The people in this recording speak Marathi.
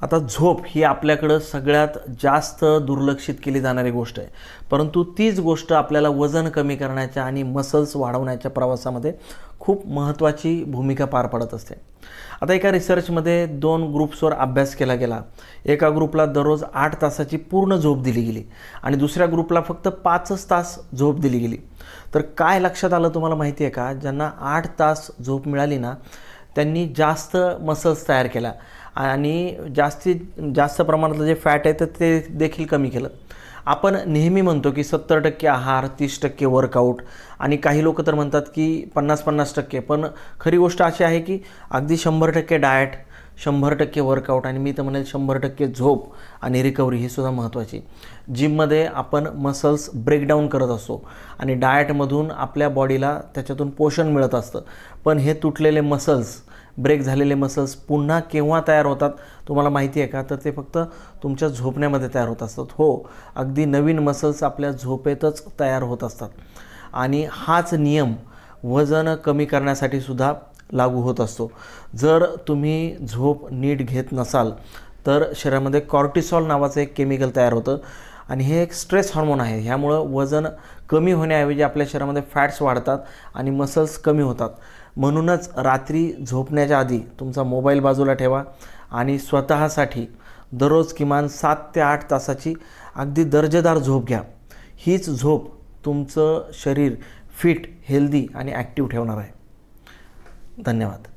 आता झोप ही आपल्याकडं सगळ्यात जास्त दुर्लक्षित केली जाणारी गोष्ट आहे, परंतु तीच गोष्ट आपल्याला वजन कमी करण्याच्या आणि मसल्स वाढवण्याच्या प्रवासामध्ये खूप महत्त्वाची भूमिका पार पडत असते. आता एका रिसर्चमध्ये 2 ग्रुप्सवर अभ्यास केला गेला. एका ग्रुपला दररोज 8 तासाची पूर्ण झोप दिली गेली आणि दुसऱ्या ग्रुपला फक्त 5च तास झोप दिली गेली. तर काय लक्षात आलं तुम्हाला माहिती आहे का? ज्यांना 8 तास झोप मिळाली ना, त्यांनी जास्त मसल्स तयार केला आणि जास्तीत जास्त प्रमाणातलं जे फॅट आहे तर ते देखील कमी केलं. आपण नेहमी म्हणतो की 70% आहार, 30% वर्कआउट आणि काही लोक तर म्हणतात की 50-50%. पण खरी गोष्ट अशी आहे की अगदी 100% डाएट, 100% वर्कआउट आणि मी तर म्हणेल 100% झोप आणि रिकव्हरी ही सुद्धा महत्त्वाची. जिममध्ये आपण मसल्स ब्रेकडाऊन करत असतो आणि डाएटमधून आपल्या बॉडीला त्याच्यातून पोषण मिळत असतं. पण हे तुटलेले मसल्स, ब्रेक झालेले मसल्स पुन्हा केव्हा तयार होतात तुम्हाला माहिती आहे का? तर ते फक्त तुमच्या झोपण्यामध्ये तयार होत असतात. हो, अगदी नवीन मसल्स आपल्या झोपेतच तयार होत असतात आणि हाच नियम वजन कमी करण्यासाठी सुद्धा लागू होत असतो. जर तुम्ही झोप नीट घेत नसाल तर शरीरामध्ये कॉर्टिसॉल नावाचं एक केमिकल तयार होतं आणि हे एक स्ट्रेस हार्मोन आहे. ह्यामुळं वजन कमी होण्याऐवजी आपल्या शरीरामध्ये फॅट्स वाढतात आणि मसल्स कमी होतात. म्हणूनच रात्री झोपण्याच्या आधी तुमचा मोबाईल बाजूला ठेवा आणि स्वतःसाठी दररोज किमान 7 ते 8 तासाची अगदी दर्जेदार झोप घ्या. हीच झोप तुमचं शरीर फिट, हेल्दी आणि ॲक्टिव्ह ठेवणार आहे. धन्यवाद.